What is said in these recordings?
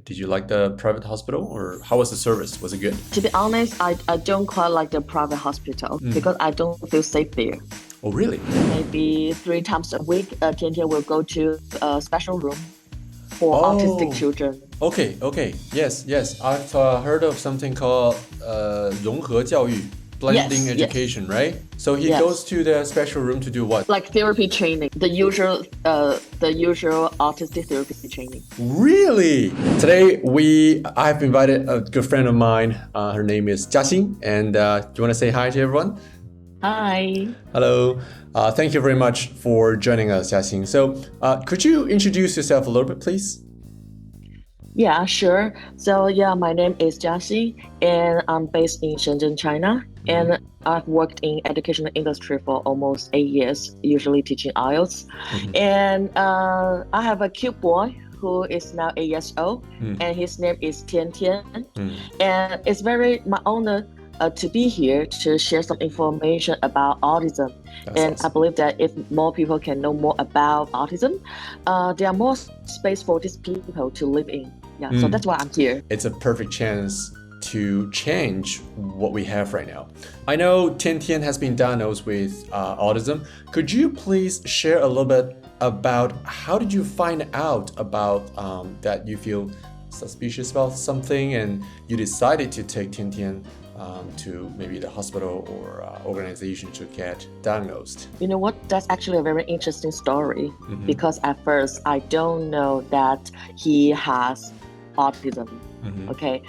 Did you like the private hospital, or how was the service? Was it good? To be honest, I don't quite like the private hospital because I don't feel safe there. Oh, really? Maybe 3 times a week, Tian will go to a special room for autistic children. Okay. Yes. I've heard of something called 融合教育, blending education, right? So he goes to the special room to do what? Like therapy training, the usual autistic therapy training. Really? Today I've invited a good friend of mine. Her name is Jing, and do you want to say hi to everyone? Hi. Hello. Thank you very much for joining us, Jing. So could you introduce yourself a little bit, please? Yeah, sure. So my name is Jing, and I'm based in Shenzhen, China. And I've worked in educational industry for almost 8 years, usually teaching IELTS. And I have a cute boy who is now 8 years old, and his name is Tian. And it's very my honor to be here to share some information about autism. That's awesome. I believe that if more people can know more about autism, there are more space for these people to live in. So that's why I'm here. It's a perfect chance to change what we have right now. I know Tian has been diagnosed with autism. Could you please share a little bit about how did you find out about that you feel suspicious about something and you decided to take Tian to maybe the hospital or organization to get diagnosed? You know what? That's actually a very interesting story because at first I don't know that he has autism. Okay.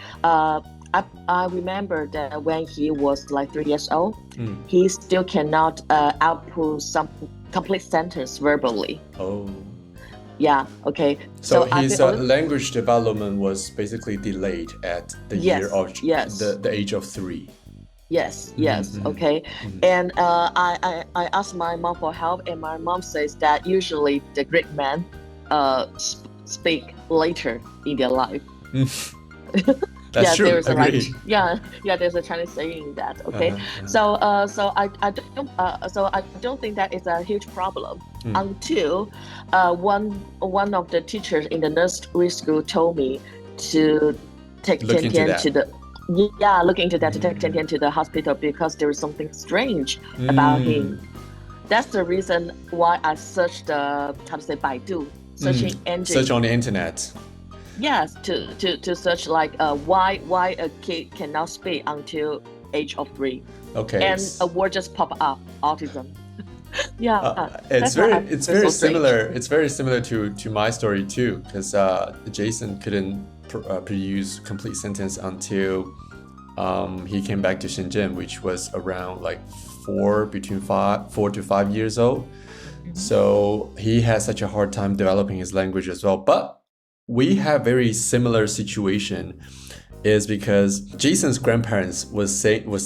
I remember that when he was like 3 years old, he still cannot output some complete sentence verbally. Oh. Yeah, okay. So his language development was basically delayed at the the age of 3. Yes, okay. And I asked my mom for help, and my mom says that usually the Greek men speak later in their life. That's true. There's there's a Chinese saying that. Okay, so I don't think that is a huge problem until one of the teachers in the nursery school told me to take Tian to the look into that, to take Tian to the hospital because there is something strange about him. That's the reason why I searched the Baidu searching engine. Search on the internet. Yes, to search like why a kid cannot speak until age of 3. Okay. And a word just pop up, autism. It's very similar. It's very similar to my story too, because Jason couldn't produce complete sentence until he came back to Shenzhen, which was around like 4 to 5 years old. So he had such a hard time developing his language as well. But we have very similar situation is because Jason's grandparents was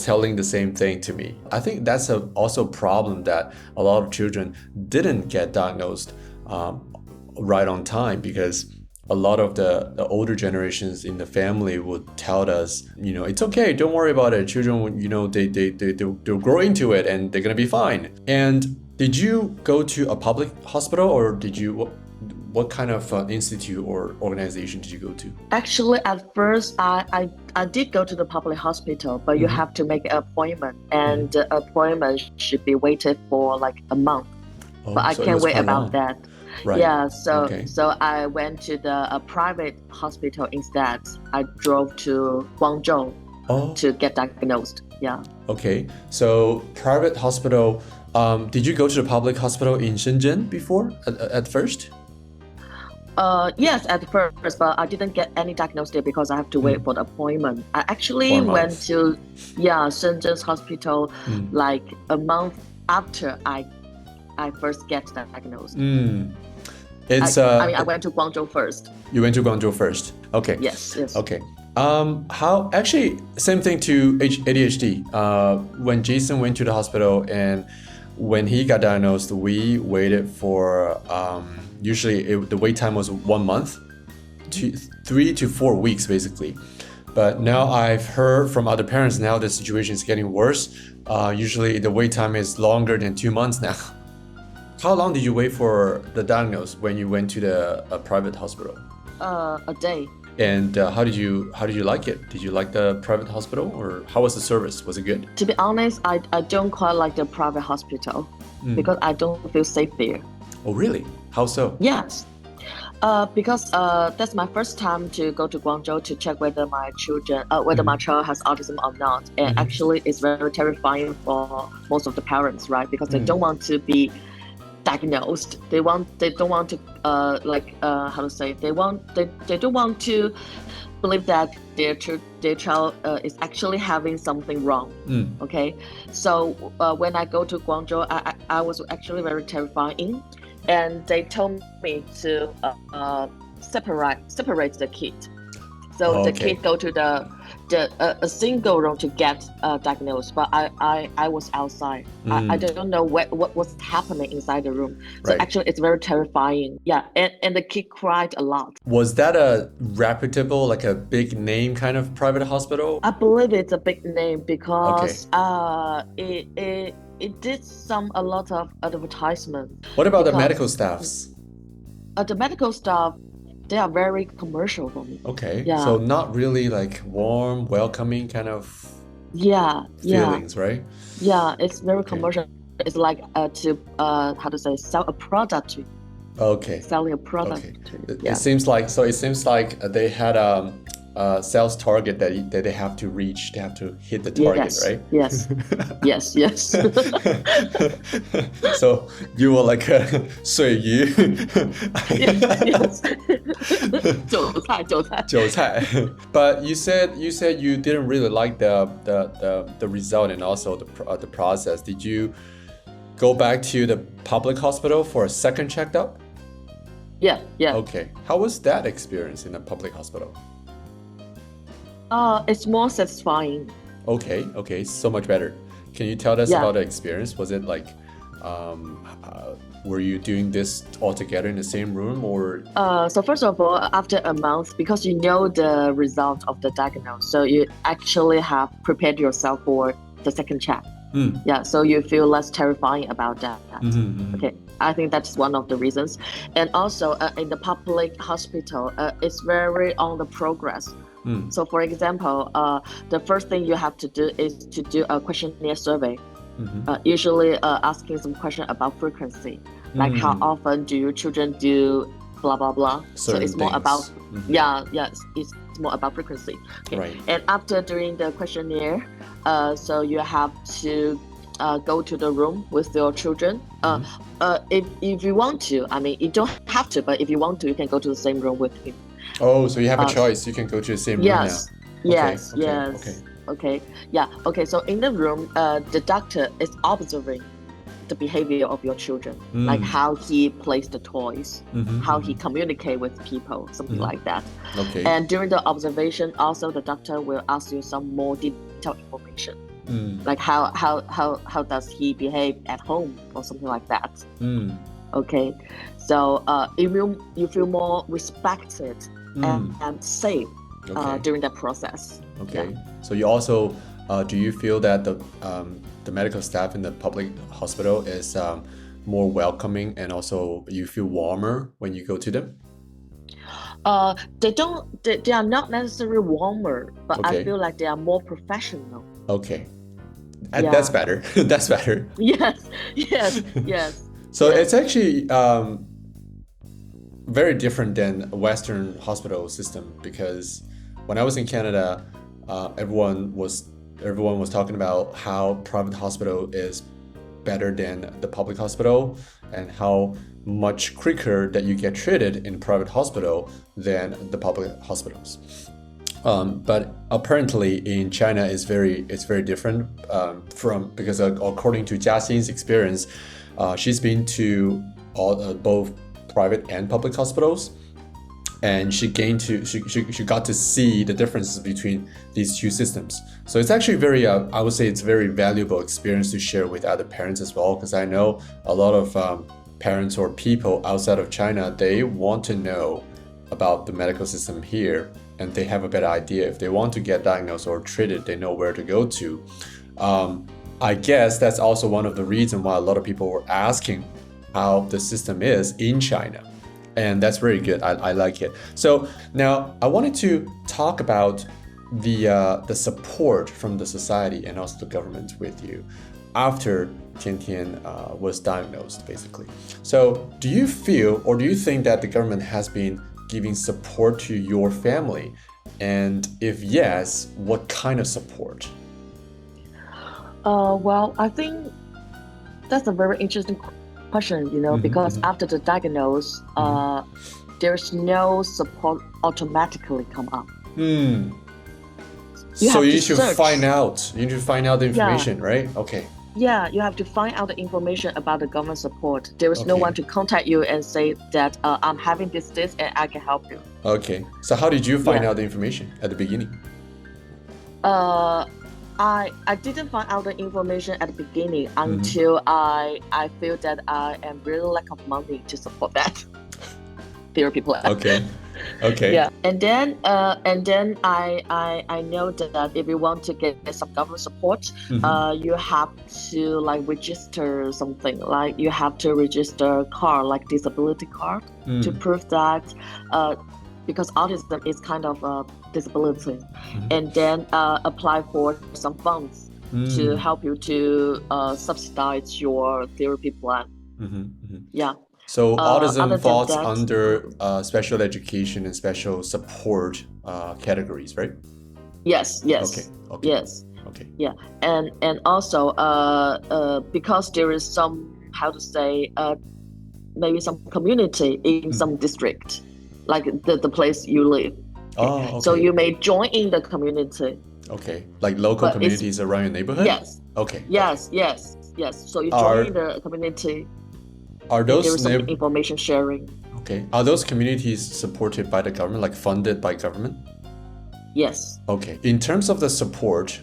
telling the same thing to me. I think that's also a problem that a lot of children didn't get diagnosed right on time, because a lot of the older generations in the family would tell us, it's okay, don't worry about it. Children, they'll grow into it and they're gonna be fine. And did you go to a public hospital, or what kind of institute or organization did you go to? Actually, at first, I did go to the public hospital, but you have to make an appointment, and the appointment should be waited for like a month. But I can't wait about that. Right. Yeah, so I went to the private hospital instead. I drove to Guangzhou to get diagnosed. Yeah. Okay, so private hospital. Did you go to the public hospital in Shenzhen before at first? Yes, at first, but I didn't get any diagnosis there because I have to wait for the appointment. I actually went to Shenzhen's hospital like a month after I first get diagnosed. I went to Guangzhou first. You went to Guangzhou first. Okay. Yes. Okay. How actually same thing to ADHD. When Jason went to the hospital and when he got diagnosed, we waited for usually the wait time was 1 month, 3 to 4 weeks basically. But now I've heard from other parents now the situation is getting worse. Usually the wait time is longer than 2 months now. How long did you wait for the diagnosis when you went to the private hospital? A day. And how did you like it? Did you like the private hospital, or how was the service? Was it good? To be honest, I don't quite like the private hospital because I don't feel safe there. Oh, really? How so? Yes. Because that's my first time to go to Guangzhou to check whether my child has autism or not. And actually, it's very terrifying for most of the parents, right? Because they don't want to be diagnosed. They don't want to they don't want to believe that their child is actually having something wrong. Okay, so when I go to Guangzhou, I was actually very terrifying. And they told me to separate the kid. So the kid go to a single room to get diagnosed. But I was outside. I don't know what was happening inside the room. So actually, it's very terrifying. Yeah, and the kid cried a lot. Was that a reputable, like a big name kind of private hospital? I believe it's a big name because it did a lot of advertisement. What about the medical staffs? The medical staff, they are very commercial for me. Okay. Yeah. So not really like warm, welcoming kind of feelings, right? Yeah, it's very commercial. It's like sell a product to you. Okay. Selling a product to you. Yeah. It seems like they had a sales target that they have to reach. They have to hit the target, right? Yes. Yes. So you were like a 水鱼. Yes. 韭菜. But you said you didn't really like the result and also the process. Did you go back to the public hospital for a second checkup? Yeah. Okay. How was that experience in the public hospital? It's more satisfying. Okay, so much better. Can you tell us about the experience? Was it like, were you doing this all together in the same room, or? So first of all, after a month, because you know the result of the diagnosis, so you actually have prepared yourself for the second check. Yeah, so you feel less terrifying about that. Okay, I think that's one of the reasons. And also in the public hospital, it's very on the progress. So for example, the first thing you have to do is to do a questionnaire survey, usually asking some question about frequency, like how often do your children do blah blah blah. So it's more about it's more about frequency. Okay. Right. And after doing the questionnaire, so you have to go to the room with your children. If you want to, I mean, you don't have to, but if you want to, you can go to the same room with him. Oh, so you have a choice. You can go to the same room now. Yes. Okay. Yeah. Okay. So in the room, the doctor is observing the behavior of your children, like how he plays the toys, how he communicate with people, something like that. Okay. And during the observation, also the doctor will ask you some more detailed information, like how does he behave at home or something like that. Okay. So you feel more respected and safe during that process. Okay. Yeah. So you also do you feel that the medical staff in the public hospital is more welcoming, and also you feel warmer when you go to them? They are not necessarily warmer, but I feel like they are more professional. Okay. And that's better. That's better. Yes. So it's actually very different than a Western hospital system, because when I was in Canada, everyone was talking about how private hospital is better than the public hospital, and how much quicker that you get treated in private hospital than the public hospitals. But apparently in China it's very different because according to Jiaxin's experience, she's been to both private and public hospitals, and she got to see the differences between these two systems. So it's actually very I would say it's very valuable experience to share with other parents as well, because I know a lot of parents or people outside of China, they want to know about the medical system here, and they have a better idea. If they want to get diagnosed or treated, they know where to go to. I guess that's also one of the reasons why a lot of people were asking how the system is in China. And that's very good. I like it. So now I wanted to talk about the support from the society and also the government with you after Tian Tian was diagnosed, basically. So do you feel or do you think that the government has been giving support to your family? And if yes, what kind of support? Well, I think that's a very interesting question, because after the diagnosis, there's no support automatically come up. So you need to find out. You need to find out the information, right? Okay. Yeah, you have to find out the information about the government support. There is no one to contact you and say that I'm having this, and I can help you. Okay. So how did you find out the information at the beginning? I didn't find out the information at the beginning until I feel that I am really lack of money to support that therapy plan. Okay. Yeah, and then I know that if you want to get some government support, you have to like register something. Like you have to register a card, like disability card, to prove that because autism is kind of a disability, and then apply for some funds to help you to subsidize your therapy plan. Yeah. So autism falls under special education and special support categories, right? Yes. Okay. Yes. Okay. Yeah, and also because there is some maybe some community in some district, like the place you live. Okay. So you may join in the community. Okay, like local communities around your neighborhood? Yes. Okay. Yes. So you join in the community. Are those there is some information sharing? Okay. Are those communities supported by the government, like funded by government? Yes. Okay. In terms of the support,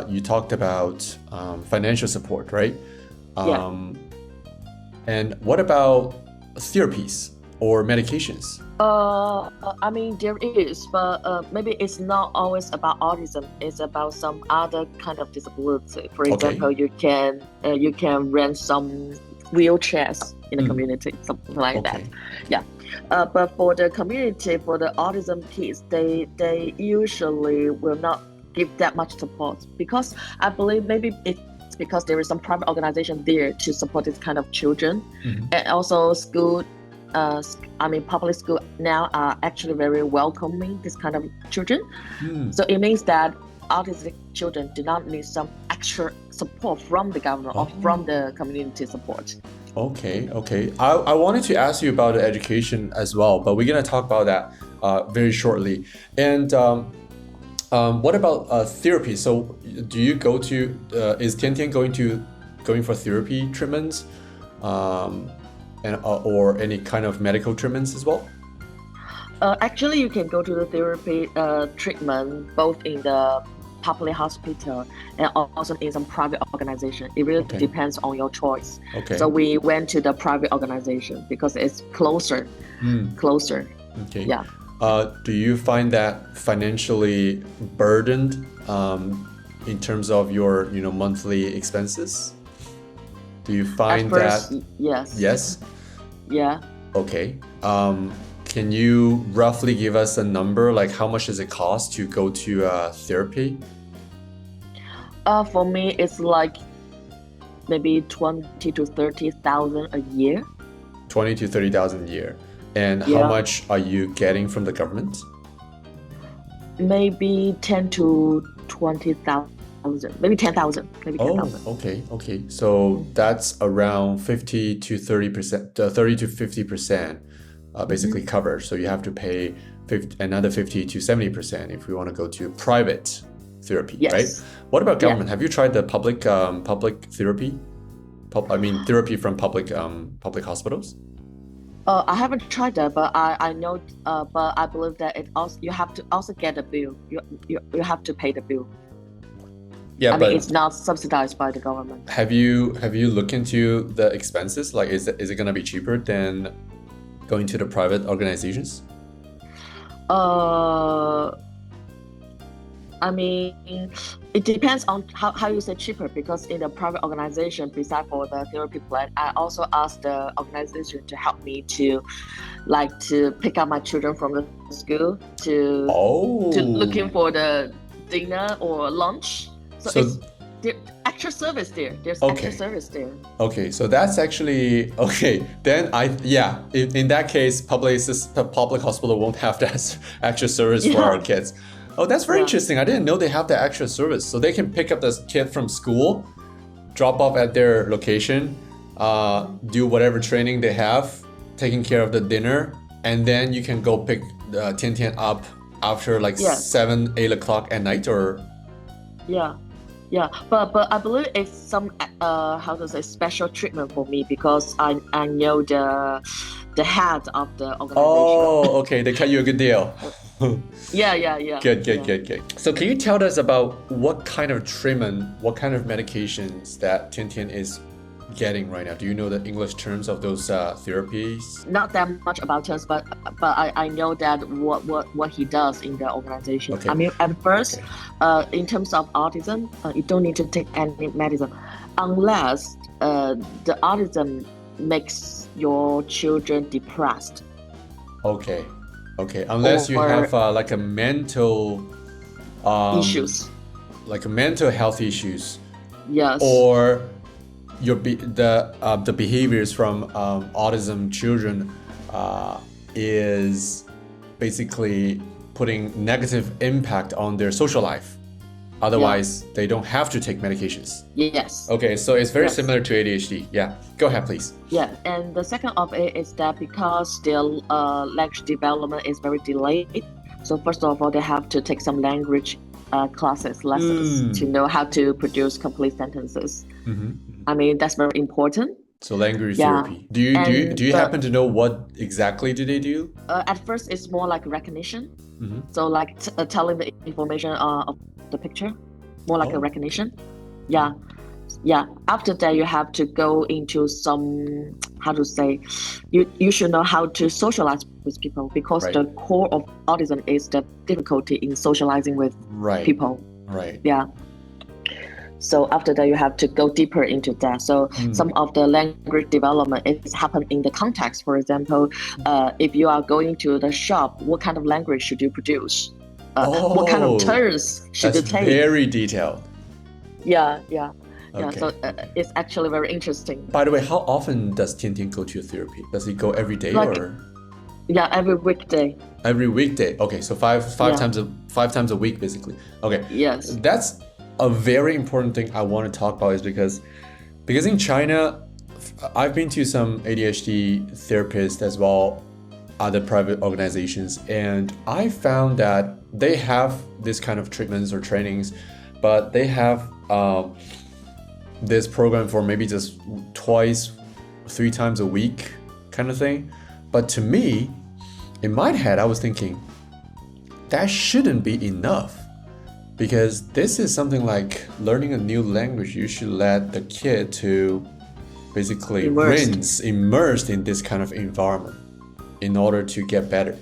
you talked about financial support, right? And what about therapies or medications? I mean, there is, but maybe it's not always about autism. It's about some other kind of disability. For example, you can rent some wheelchairs in the community, something like that. Yeah. But for the community, for the autism kids, they usually will not give that much support, because I believe maybe it's because there is some private organization there to support this kind of children, and also school. Public school now are actually very welcoming this kind of children. So it means that autistic children do not need some extra support from the government or from the community support. Okay. I wanted to ask you about the education as well, but we're going to talk about that very shortly. And what about therapy? So do you go to, is Tian Tian going for therapy treatments or any kind of medical treatments as well? Actually, you can go to the therapy treatment both in the public hospital and also in some private organization. It really depends on your choice. So we went to the private organization because it's closer. Okay. Yeah. Do you find that financially burdened in terms of your monthly expenses? Do you find that? Yes. Yes? Yeah. Okay. Can you roughly give us a number, like how much does it cost to go to therapy? For me, it's like maybe 20 to 30,000 a year. 20 to 30,000 a year. And how much are you getting from the government? Maybe 10 to 20,000. Maybe 10,000. Okay. So that's around 50 to 30%, 30 to 50%. Basically covered. So you have to pay another 50 to 70% if we want to go to private therapy, right? What about government? Have you tried the public therapy? Therapy from public hospitals? I haven't tried that, but I know. But I believe that you have to also get a bill. You have to pay the bill. Yeah, but it's not subsidized by the government. Have you looked into the expenses? Like, is it going to be cheaper than going to the private organizations? I mean, it depends on how you say cheaper, because in the private organization, besides for the therapy plan, I also asked the organization to help me to pick up my children from the school to looking for the dinner or lunch. So it's the extra service there. There's extra service there. Okay, so that's actually okay. Then in that case, public hospital won't have that extra service for our kids. Oh, that's very interesting. I didn't know they have that extra service. So they can pick up the kid from school, drop off at their location, do whatever training they have, taking care of the dinner, and then you can go pick Tian Tian up after 7, 8 o'clock at night, or? Yeah, but I believe it's some special treatment for me, because I know the head of the organization. Oh, okay, they cut you a good deal. Yeah. Good. So can you tell us about what kind of treatment, what kind of medications that Tian Tian is getting right now? Do you know the English terms of those therapies? Not that much about terms, but I know that what he does in the organization. Okay. I mean, at first, in terms of autism, you don't need to take any medicine unless the autism makes your children depressed. Okay. Unless you have a mental issues, like a mental health issues. Yes. Or the behaviors from autism children is basically putting negative impact on their social life. Otherwise, they don't have to take medications. Yes. Okay, so it's very similar to ADHD. Yeah, go ahead, please. Yeah, and the second of it is that because their language development is very delayed, so first of all, they have to take some language lessons to know how to produce complete sentences. I mean, that's very important. So language therapy. Do you happen to know what exactly do they do? At first, it's more like recognition. So like telling the information of the picture, more like a recognition. Yeah. After that, you have to go into some, you should know how to socialize with people, because the core of autism is the difficulty in socializing with people. Right. Yeah. So after that, you have to go deeper into that. So some of the language development is happen in the context. For example, if you are going to the shop, what kind of language should you produce? What kind of turns should you take? That's very detailed. Yeah. Okay. So it's actually very interesting. By the way, how often does Tian Tian go to therapy? Does he go every day or? Yeah, every weekday. Every weekday. Okay, so five times a week basically. Okay. Yes. That's a very important thing I want to talk about, is because in China, I've been to some ADHD therapists as well, other private organizations, and I found that they have this kind of treatments or trainings, but they have this program for maybe just 2-3 times a week kind of thing. But to me, in my head, I was thinking that shouldn't be enough, because this is something like learning a new language. You should let the kid to basically immersed in this kind of environment in order to get better,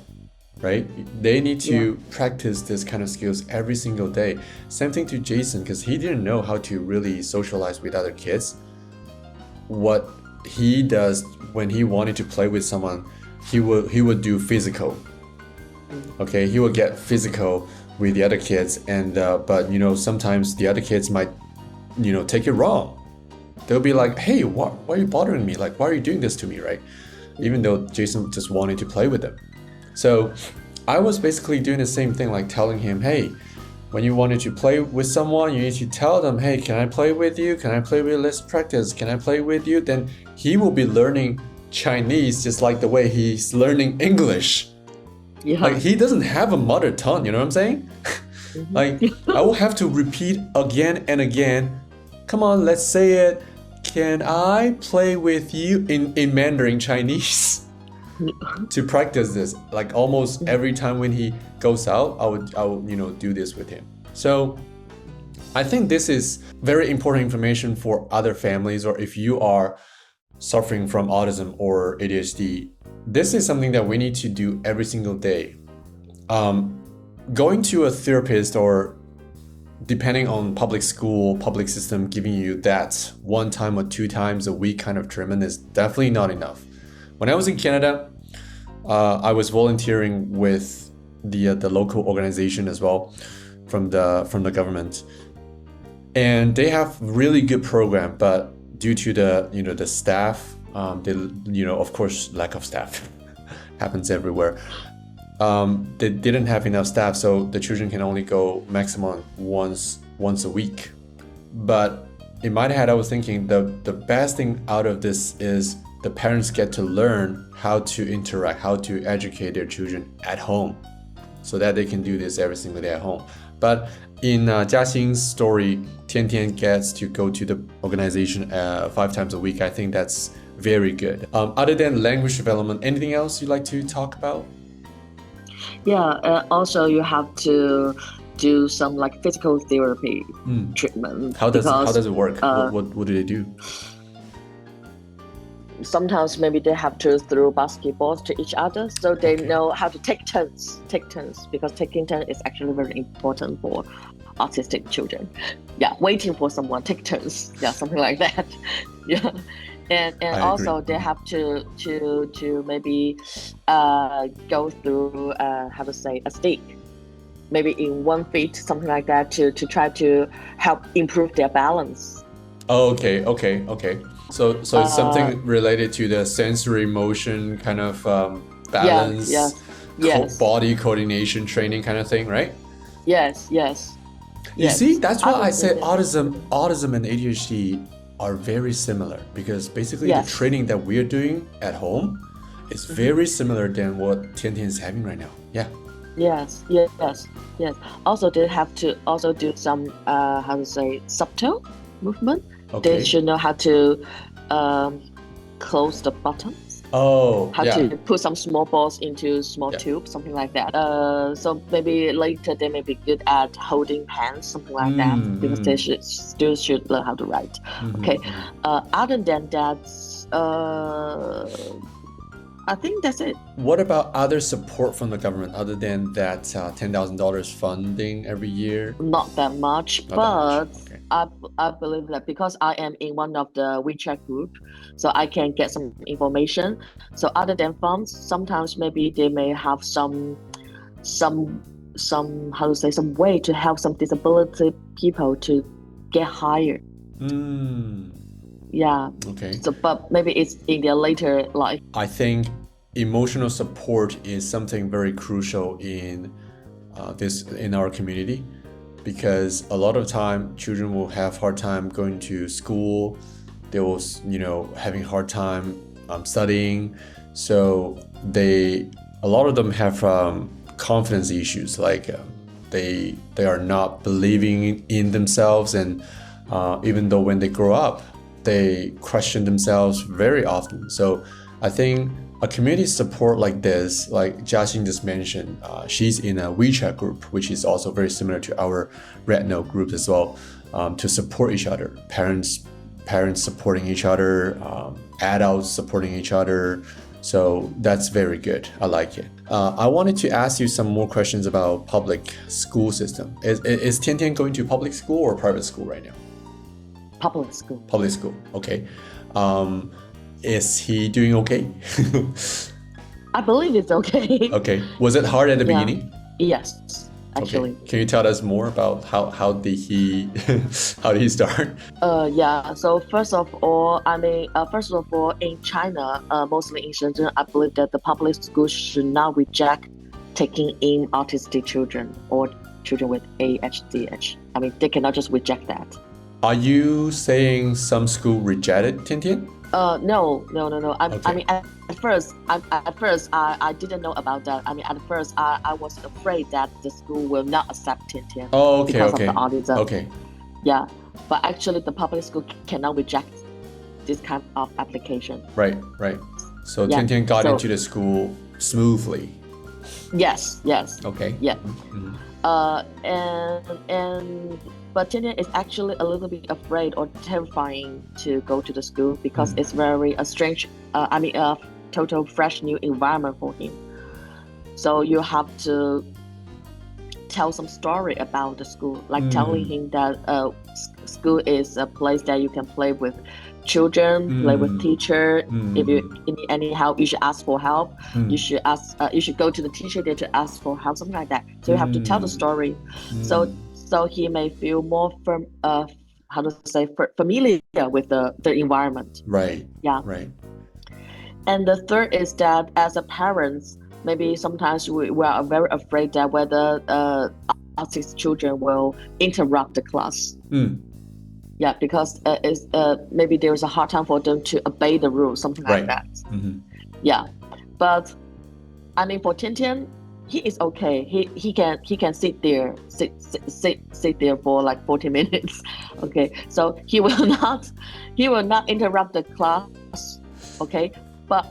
right? They need to practice this kind of skills every single day. Same thing to Jason, because he didn't know how to really socialize with other kids. What he does when he wanted to play with someone, he would do physical. Okay, he would get physical with the other kids, and but sometimes the other kids might take it wrong. They'll be like, hey, why are you bothering me? Like, why are you doing this to me, right? Even though Jason just wanted to play with them. So I was basically doing the same thing, like telling him, hey, when you wanted to play with someone, you need to tell them, hey, can I play with you? Can I play with you? Let's practice. Can I play with you? Then he will be learning Chinese just like the way he's learning English. Yeah. Like, he doesn't have a mother tongue, you know what I'm saying? Like, I will have to repeat again and again. Come on, let's say it. Can I play with you in Mandarin Chinese? To practice this, like almost every time when he goes out, I would do this with him. So I think this is very important information for other families, or if you are suffering from autism or ADHD. This is something that we need to do every single day. Going to a therapist or depending on public school, public system, giving you that 1 time or 2 times a week kind of treatment is definitely not enough. When I was in Canada, I was volunteering with the local organization as well from the government, and they have really good program, but due to the staff, of course, lack of staff happens everywhere. They didn't have enough staff, so the children can only go maximum once a week. But in my head, I was thinking the best thing out of this is the parents get to learn how to interact, how to educate their children at home, so that they can do this every single day at home. But in Jiaxing's story, Tian Tian gets to go to the organization 5 times a week. I think that's very good. Other than language development, anything else you'd like to talk about? Yeah, also you have to do some like physical therapy treatment. How does it work? What do they do? Sometimes maybe they have to throw basketballs to each other, so they know how to take turns, because taking turns is actually very important for autistic children. Yeah, waiting for someone, take turns. Yeah, something like that. Yeah. And also they have to maybe go through a stick, maybe in 1 feet, something like that, to try to help improve their balance. Oh, okay. So it's something related to the sensory motion kind of balance, body coordination training kind of thing, right? Yes. You see, that's why I said autism and ADHD are very similar, because basically the training that we're doing at home is very similar than what Tian Tian is having right now. Yeah. Yes. Also, they have to also do some subtle movement. Okay. They should know how to close the buttons. Oh, how to put some small balls into small tubes, something like that. So maybe later they may be good at holding pens, something like that, because they should learn how to write. Okay. Other than that, I think that's it. What about other support from the government other than that $10,000 funding every year? Not that much, but okay. I believe that because I am in one of the WeChat group, so I can get some information. So other than funds, sometimes maybe they may have some way to help some disability people to get hired. Yeah. Okay. So, but maybe it's in their later life. I think emotional support is something very crucial in our community, because a lot of time children will have hard time going to school. They will, having hard time studying. So a lot of them have confidence issues, like they are not believing in themselves, and even though when they grow up, they question themselves very often. So I think a community support like this, like Jiaxing just mentioned, she's in a WeChat group, which is also very similar to our Red Note group as well, to support each other. Parents supporting each other, adults supporting each other. So that's very good. I like it. I wanted to ask you some more questions about public school system. Is Tian Tian going to public school or private school right now? Public school. Public school, okay. Is he doing okay? I believe it's okay. Okay. Was it hard at the beginning? Yes, actually. Okay. Can you tell us more about how did he start? So first of all, in China, mostly in Shenzhen, I believe that the public schools should not reject taking in autistic children or children with ADHD. I mean, they cannot just reject that. Are you saying some school rejected Tian Tian? No. I mean, at first, I didn't know about that. I mean, at first, I was afraid that the school will not accept Tian Tian because of the autism. Okay. Yeah, but actually, the public school cannot reject this kind of application. Right. So Tian Tian got into the school smoothly. Yes. Okay. Yeah. Mm-hmm. But Tian Tian is actually a little bit afraid or terrifying to go to the school because it's very strange. A total fresh new environment for him. So you have to tell some story about the school, like telling him that school is a place that you can play with children, play with teacher. If you need any help, you should ask for help. You should go to the teacher there to ask for help, something like that. So you have to tell the story, so he may feel more familiar with the environment. Right. Yeah. Right. And the third is that as a parents, maybe sometimes we are very afraid that whether autistic children will interrupt the class. Yeah, because maybe there's a hard time for them to obey the rules, something like that. Yeah, but I mean, for Tian Tian, he is okay. He can sit there for like 40 minutes. Okay, so he will not interrupt the class. Okay, but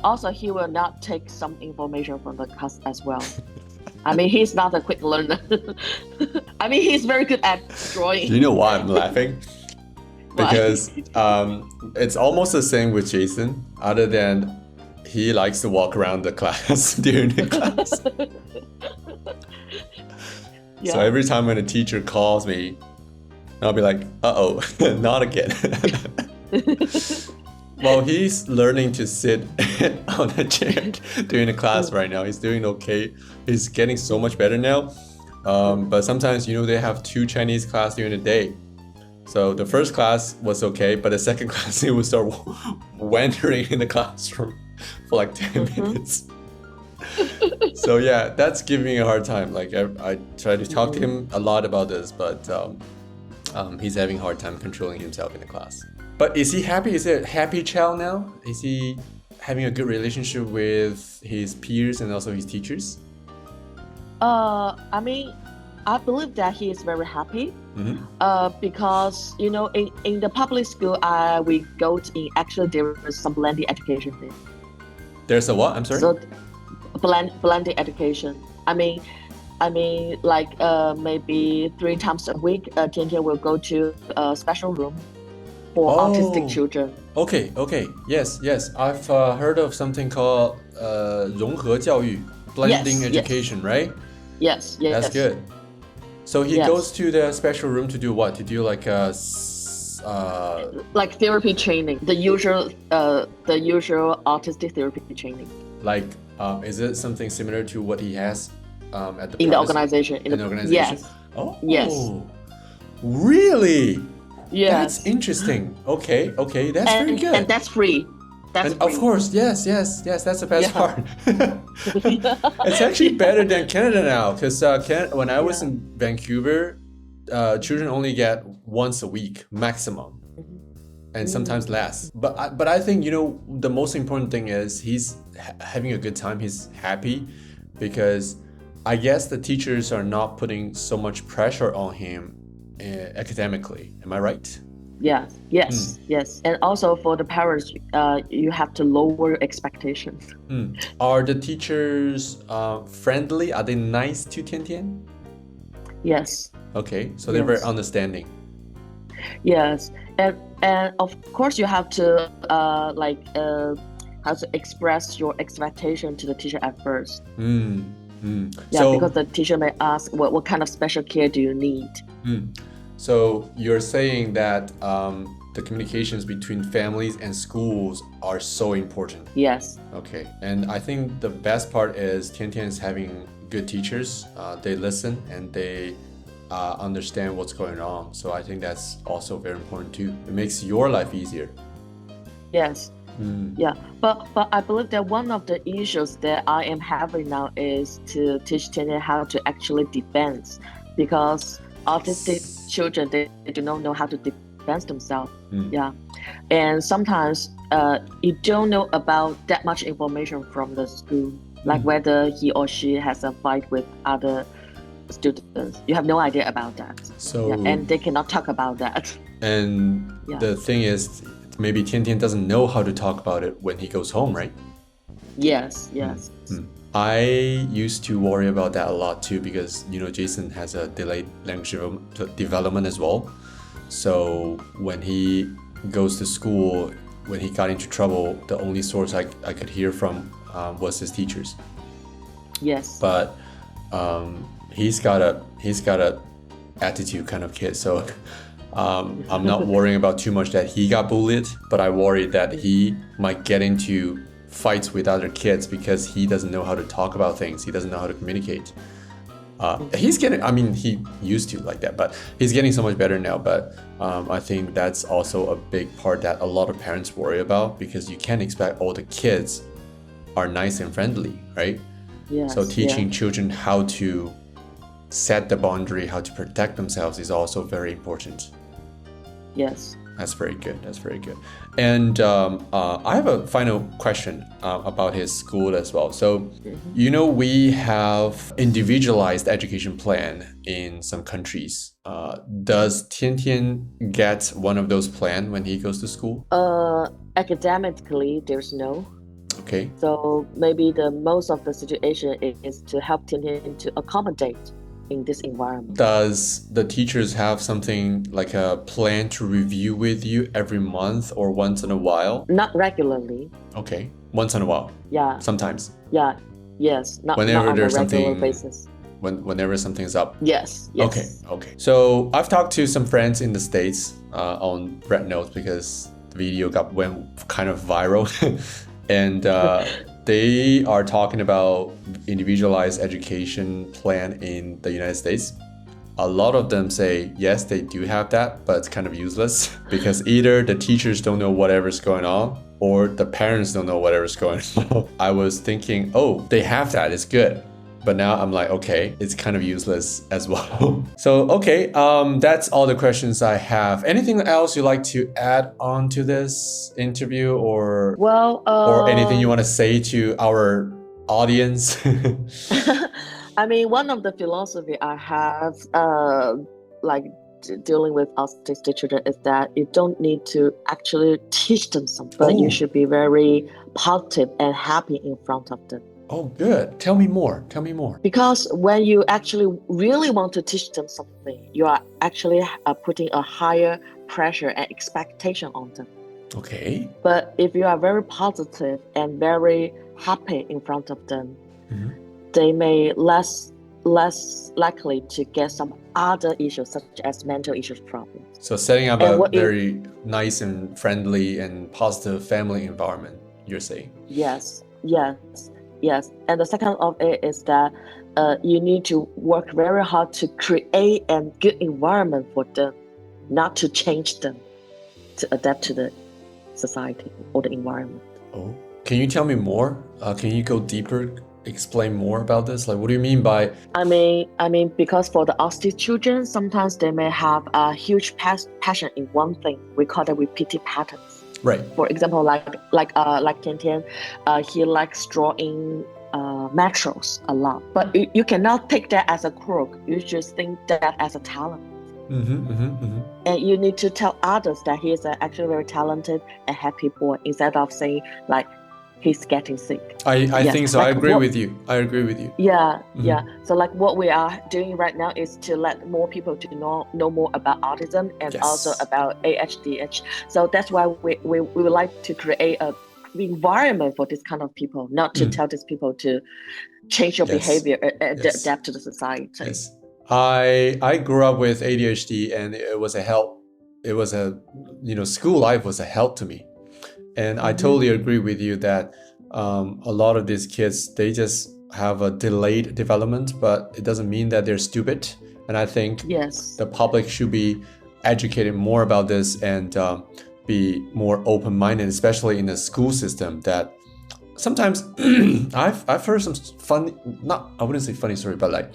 also he will not take some information from the class as well. I mean, he's not a quick learner. I mean, he's very good at drawing. Do you know why I'm laughing? Because it's almost the same with Jason, other than he likes to walk around the class during the class. So every time when a teacher calls me, I'll be like, uh-oh, not again. Well, he's learning to sit on a chair during the class right now. He's doing okay. He's getting so much better now. But sometimes, they have 2 Chinese class during the day. So the first class was okay, but the second class, he would start wandering in the classroom for like 10 minutes. So yeah, that's giving me a hard time. Like I try to talk to him a lot about this, but he's having a hard time controlling himself in the class. But is he happy? Is he a happy child now? Is he having a good relationship with his peers and also his teachers? I mean, I believe that he is very happy. Because in the public school we go to, actually there is some blended education there. There's a what? I'm sorry. So blended education. I mean, like maybe 3 times a week, Tian Tian will go to a special room for autistic children. Okay. Yes. I've heard of something called 融合教育, blending education, right? Yes. That's good. So he goes to the special room to do what? To do like like therapy training, the usual autistic therapy training. Like, is it something similar to what he has at the in the organization? In the organization? Yes. Oh. Yes. Really? Yes. That's interesting. Okay. That's very good. And that's free. That's free. Of course, yes. That's the best part. It's actually better than Canada now, because when I was in Vancouver, children only get once a week maximum, and sometimes less. But I think the most important thing is he's having a good time. He's happy, because I guess the teachers are not putting so much pressure on him academically. Am I right? Yes. And also for the parents, you have to lower expectations. Are the teachers friendly? Are they nice to Tian Tian? Yes. Okay, so they're very understanding. Yes, and of course you have to how to express your expectation to the teacher at first. Because the teacher may ask, what kind of special care do you need? So you're saying that the communications between families and schools are so important. Yes. Okay, and I think the best part is Tian Tian is having good teachers. They listen and they understand what's going on. So I think that's also very important too. It makes your life easier. Yes. Yeah, but I believe that one of the issues that I am having now is to teach Tian Tian how to actually defend, because autistic children, they do not know how to defend themselves. And sometimes you don't know about that much information from the school, like whether he or she has a fight with other students. You have no idea about that. So and they cannot talk about that. And the thing is, maybe Tian Tian doesn't know how to talk about it when he goes home, right? Yes. I used to worry about that a lot too, because Jason has a delayed language development as well. So when he goes to school, when he got into trouble, the only source I could hear from was his teachers. Yes. But he's got a attitude kind of kid. So I'm not worrying about too much that he got bullied, but I worry that he might get into fights with other kids because he doesn't know how to talk about things. He doesn't know how to communicate. He used to like that, but he's getting so much better now. But I think that's also a big part that a lot of parents worry about, because you can't expect all the kids are nice and friendly, right? Yes, so teaching children how to set the boundary, how to protect themselves is also very important. Yes. That's very good. And I have a final question about his school as well. So, we have individualized education plan in some countries. Does Tian Tian get one of those plans when he goes to school? Academically, there's no. Okay. So maybe the most of the situation is to help Tian Tian to accommodate in this environment. Does the teachers have something like a plan to review with you every month or once in a while? Not regularly. Okay, once in a while. Yeah. Sometimes. Yeah. Yes. Not whenever on there's a regular something. Basis. Whenever something's up. Yes. Okay. So I've talked to some friends in the States on Red Notes because the video went kind of viral, and. They are talking about individualized education plan in the United States. A lot of them say, yes, they do have that, but it's kind of useless because either the teachers don't know whatever's going on or the parents don't know whatever's going on. I was thinking, oh, they have that, it's good. But now I'm like, okay, it's kind of useless as well. So, okay, that's all the questions I have. Anything else you'd like to add on to this interview or anything you want to say to our audience? One of the philosophy I have, dealing with autistic children, is that you don't need to actually teach them something, but you should be very positive and happy in front of them. Oh, good. Tell me more. Because when you actually really want to teach them something, you are actually putting a higher pressure and expectation on them. Okay. But if you are very positive and very happy in front of them, they may less likely to get some other issues such as mental issues problems. So setting up a very nice and friendly and positive family environment, you're saying? Yes. And the second of it is that you need to work very hard to create a good environment for them, not to change them, to adapt to the society or the environment. Oh, can you tell me more? Can you go deeper, explain more about this? Like, what do you mean by? I mean, because for the autistic children, sometimes they may have a huge passion in one thing. We call it repeated patterns. Right. For example, like Tian Tian, he likes drawing metros a lot. But you cannot take that as a quirk. You just think that as a talent. And you need to tell others that he is actually very talented and happy boy, instead of saying like he's getting sick. I think so. Like I agree with you. Yeah. So like what we are doing right now is to let more people to know more about autism and also about ADHD. So that's why we would like to create a environment for this kind of people, not to tell these people to change your behavior and adapt to the society. Yes. I grew up with ADHD, and it was a help. It was school life was a help to me. And I totally agree with you that a lot of these kids, they just have a delayed development, but it doesn't mean that they're stupid. And I think the public should be educated more about this and be more open-minded, especially in the school system. That sometimes I've heard some funny, I wouldn't say funny story, but like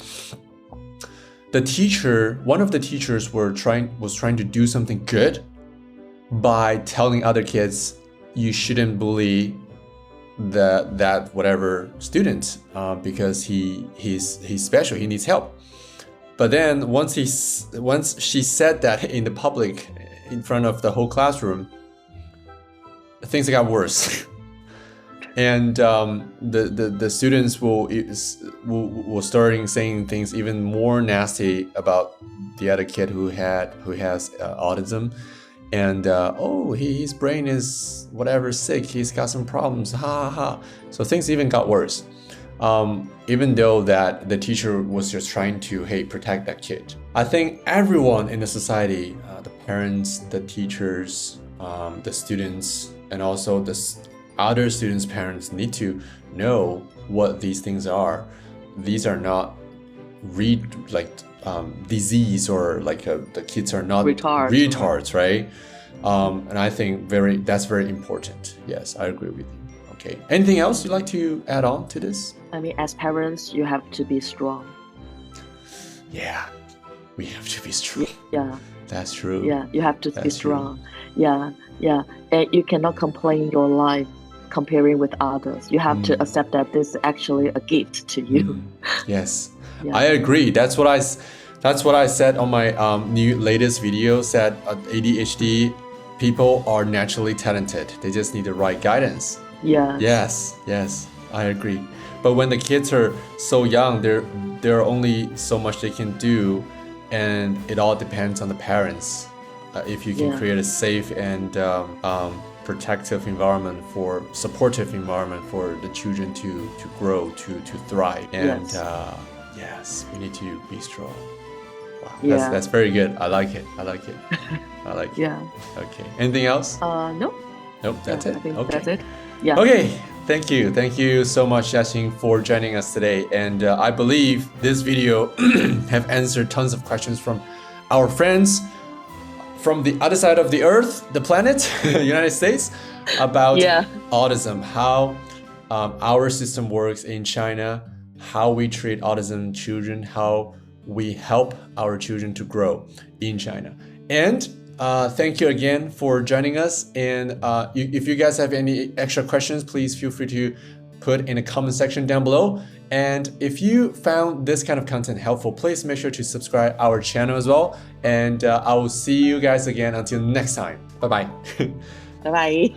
one of the teachers was trying to do something good by telling other kids, you shouldn't bully that whatever student because he's special, he needs help. But then once she said that in the public, in front of the whole classroom, things got worse. And the students will starting saying things even more nasty about the other kid who has autism. And his brain is whatever sick, he's got some problems, ha ha ha. So things even got worse. even though that the teacher was just trying to, hey, protect that kid. I think everyone in the society, the parents, the teachers, the students, and also the other students' parents need to know what these things are. These are not disease, or like the kids are not retards, right? And I think that's very important. Yes, I agree with you. Okay. Anything else you'd like to add on to this? I mean, as parents, you have to be strong. Yeah, we have to be strong. Yeah. That's true. Yeah, you have to be strong. Yeah. And you cannot complain your life comparing with others. You have to accept that this is actually a gift to you. Yes, I agree. That's what I said on my latest video. Said ADHD people are naturally talented. They just need the right guidance. Yeah. Yes, I agree. But when the kids are so young, there are only so much they can do, and it all depends on the parents. If you can create a safe and protective environment, supportive environment for the children to grow, to thrive. And yes, we need to be strong. Wow, that's very good. I like it. Yeah. Okay. Anything else? Nope. That's it. I think that's it. Yeah. Okay. Thank you so much, Jing, for joining us today. And I believe this video have answered tons of questions from our friends from the other side of the earth, the planet, United States, about autism, how our system works in China, how we treat autism children, how we help our children to grow in China. And thank you again for joining us. And if you guys have any extra questions, please feel free to put in the comment section down below. And if you found this kind of content helpful, please make sure to subscribe our channel as well. And I will see you guys again until next time. Bye-bye. Bye-bye.